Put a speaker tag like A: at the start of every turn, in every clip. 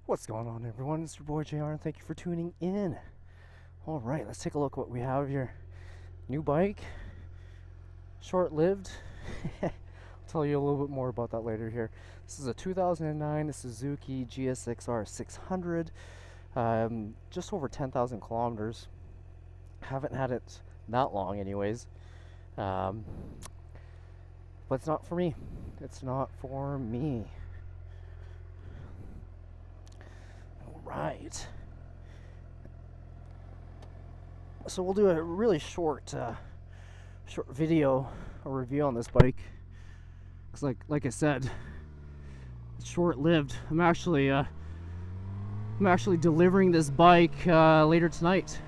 A: What's going on, everyone? It's your boy JR, and thank you for tuning in. All right, let's take a look at what we have here. New bike, short-lived. I'll tell you a little bit more about that later here. This is a 2009 Suzuki GSX-R600, just over 10,000 kilometers. Haven't had it that long anyways, but it's not for me. It's not for me. Right. So we'll do a really short video, a review on this bike. Cause like I said, it's short-lived. I'm actually delivering this bike later tonight.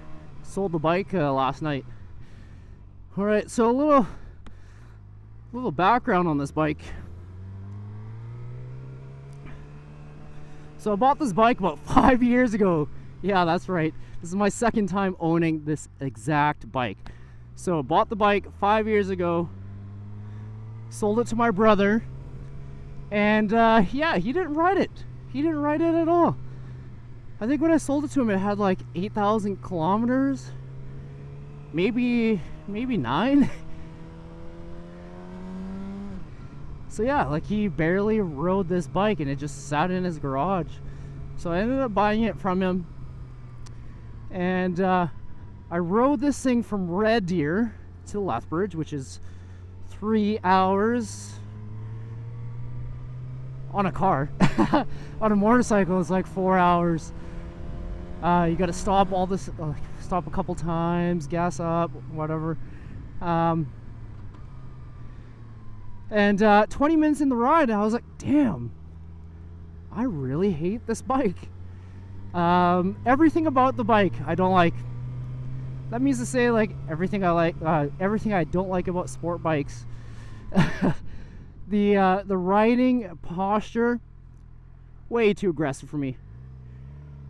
A: Sold the bike last night. All right, so a little background on this bike. So I bought this bike about 5 years ago. Yeah, that's right. This is my second time owning this exact bike. So I bought the bike 5 years ago, sold it to my brother, and yeah, he didn't ride it. He didn't ride it at all. I think when I sold it to him, it had like 8,000 kilometers, maybe 9. So yeah, like he barely rode this bike and it just sat in his garage. So I ended up buying it from him. And I rode this thing from Red Deer to Lethbridge, which is 3 hours on a car. On a motorcycle, it's like 4 hours. You gotta stop stop a couple times, gas up, whatever. And 20 minutes in the ride, I was like, damn, I really hate this bike. Everything about the bike I don't like. That means to say, like, everything I like, everything I don't like about sport bikes. The riding posture, way too aggressive for me.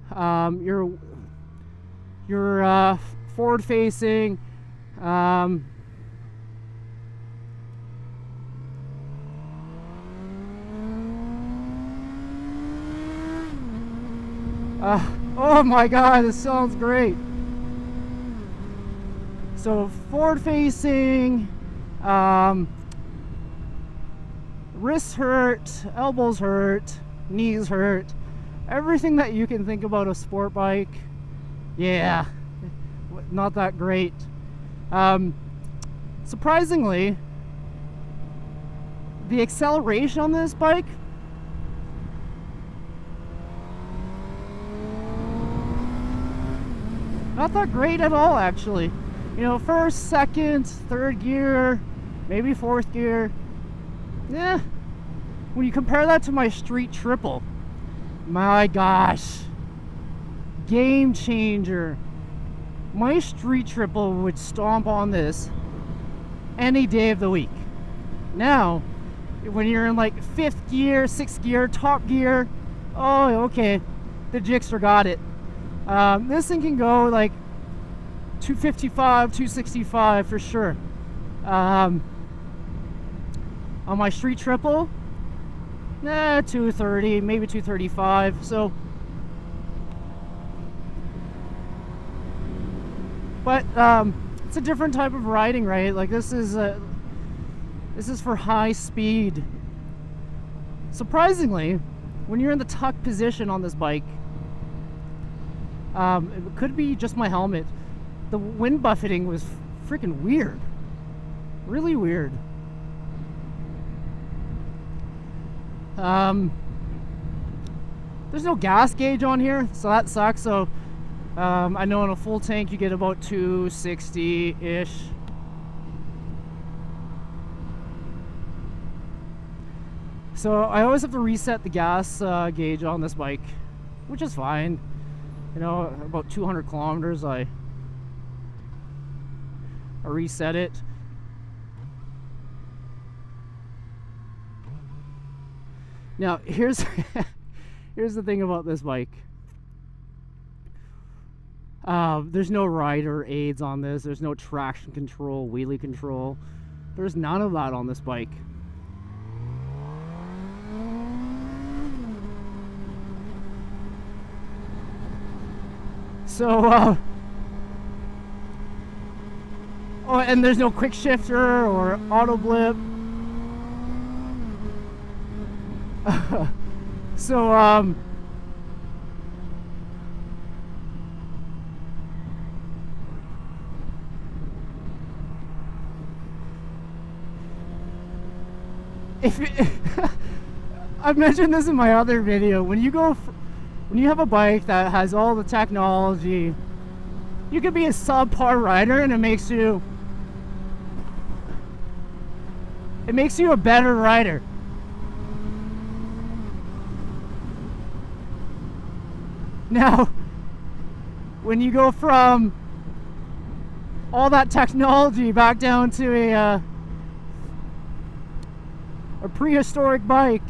A: You're forward facing. Oh my god, this sounds great. So forward facing, wrists hurt, elbows hurt, knees hurt, everything that you can think about a sport bike. Yeah, not that great. Surprisingly, the acceleration on this bike, not that great at all, actually. You know, first, second, third gear, maybe fourth gear. Yeah. When you compare that to my street triple, my gosh, game changer. My street triple would stomp on this any day of the week. Now, when you're in like fifth gear, sixth gear, top gear, oh, okay, the Gixxer got it. This thing can go like 255, 265 for sure. On my street triple, 230, maybe 235. So, but it's a different type of riding, right? Like this is for high speed. Surprisingly, when you're in the tuck position on this bike, it could be just my helmet. The wind buffeting was freaking weird. Really weird. There's no gas gauge on here, so that sucks. So I know in a full tank you get about 260-ish. So I always have to reset the gas gauge on this bike, which is fine. You know, about 200 kilometers, I reset it. Now, here's the thing about this bike. There's no rider aids on this. There's no traction control, wheelie control. There's none of that on this bike. So, oh, and there's no quick shifter or auto blip. So, I've mentioned this in my other video. When you have a bike that has all the technology, you could be a subpar rider, and it makes you a better rider. Now, when you go from all that technology back down to a prehistoric bike,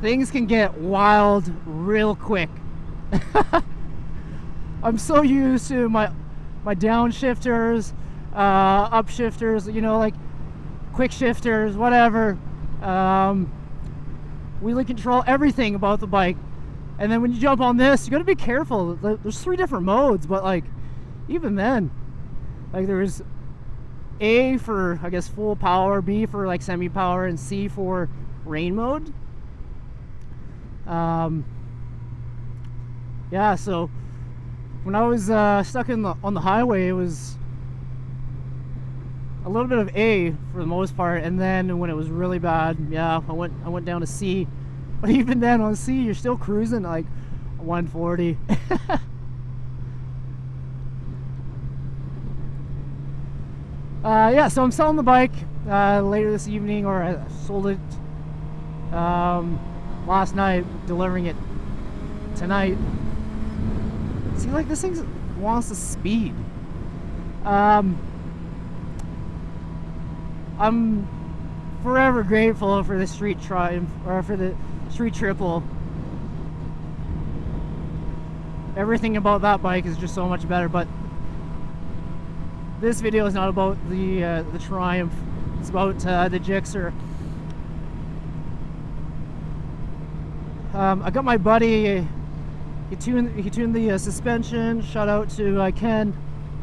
A: things can get wild real quick. I'm so used to my downshifters, upshifters, you know, like quick shifters, whatever. Wheelie control, everything about the bike. And then when you jump on this, you gotta be careful. There's 3 different modes, but like, even then, like there's A for, I guess, full power, B for like semi-power, and C for rain mode. Yeah, so when I was stuck on the highway, it was a little bit of A for the most part, and then when it was really bad, yeah, I went down to C. But even then, on C, you're still cruising like 140. Yeah, so I'm selling the bike later this evening, or I sold it last night, delivering it tonight. See, like, this thing wants to speed. I'm forever grateful for the Street Triumph, or for the Street Triple. Everything about that bike is just so much better, but this video is not about the Triumph. It's about the GSX-R. I got my buddy. He tuned the suspension. Shout out to Ken.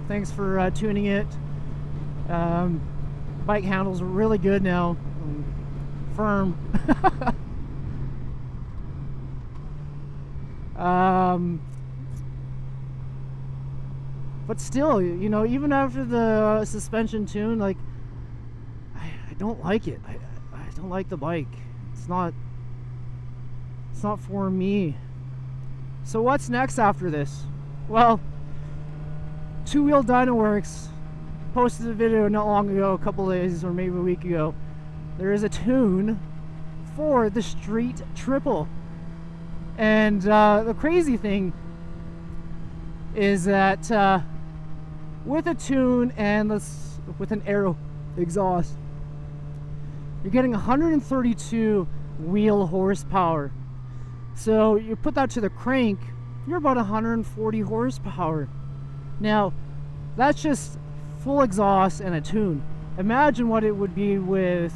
A: Thanks for tuning it. Bike handles really good now. Firm. But still, you know, even after the suspension tune, like, I don't like it. I don't like the bike. It's not for me. So what's next after this? Well, Two Wheel Dynaworks posted a video not long ago, a couple days or maybe a week ago. There is a tune for the Street Triple, and the crazy thing is that with a tune and with an aero exhaust, you're getting 132 wheel horsepower. So you put that to the crank, you're about 140 horsepower. Now, that's just full exhaust and a tune. Imagine what it would be with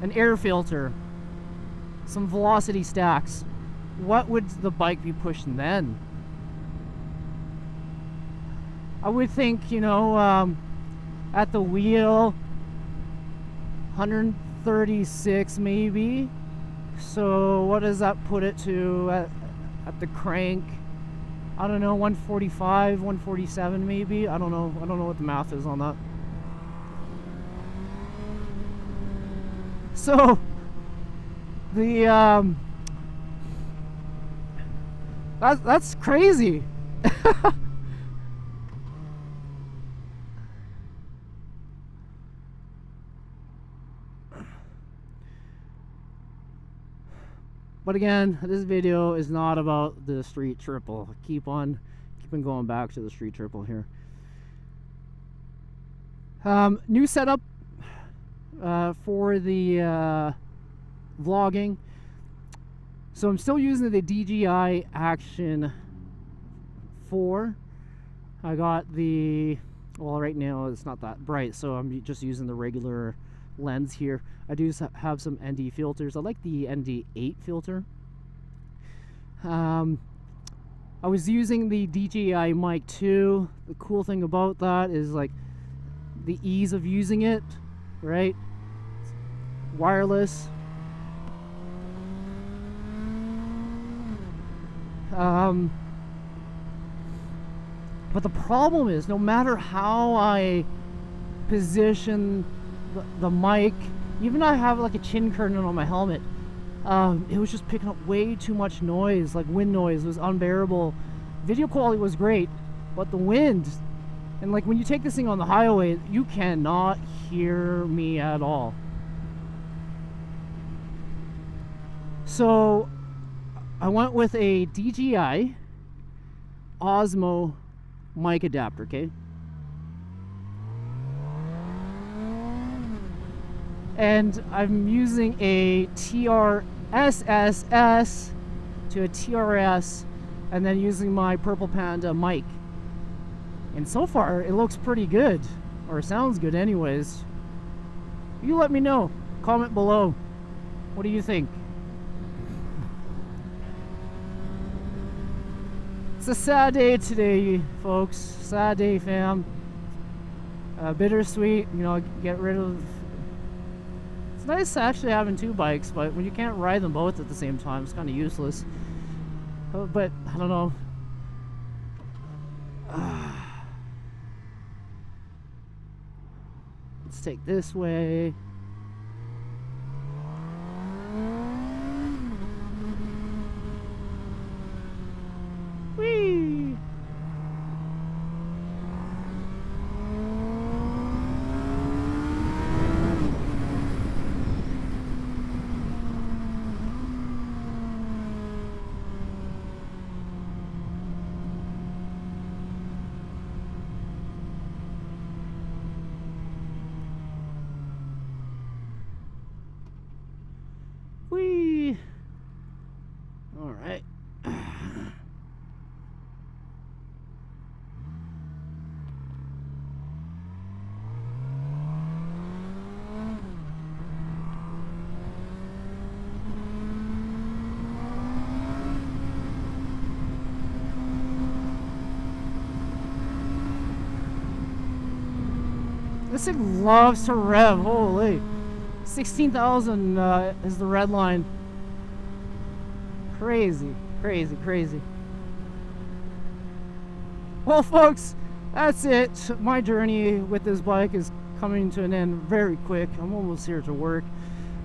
A: an air filter, some velocity stacks. What would the bike be pushing then? I would think, you know, at the wheel, 136 maybe. So what does that put it to at the crank? I don't know, 145, 147 maybe. I don't know what the math is on that. So the that's crazy. But again, this video is not about the Street Triple. Keep on going back to the Street Triple here. New setup for the vlogging. So I'm still using the DJI Action 4. I got the, well, right now it's not that bright, so I'm just using the regular lens here. I do have some ND filters. I like the ND8 filter. I was using the DJI mic 2. The cool thing about that is like the ease of using it, right? It's wireless. But the problem is, no matter how I position the mic, even I have like a chin curtain on my helmet, it was just picking up way too much noise, like wind noise. It was unbearable. Video quality was great, but the wind, and like when you take this thing on the highway, you cannot hear me at all. So I went with a DJI Osmo mic adapter, okay? And I'm using a TRSSS to a TRS, and then using my Purple Panda mic. And so far, it looks pretty good, or sounds good anyways. You let me know. Comment below. What do you think? It's a sad day today, folks. Sad day, fam. Bittersweet, you know, get rid of... It's nice actually having two bikes, but when you can't ride them both at the same time, it's kind of useless. But, I don't know. Let's take this way. Whee! Whee! All right. This thing loves to rev, holy. 16,000 is the red line. Crazy, crazy, crazy. Well, folks, that's it. My journey with this bike is coming to an end very quick. I'm almost here to work.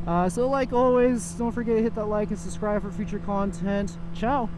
A: So like always, don't forget to hit that like and subscribe for future content. Ciao.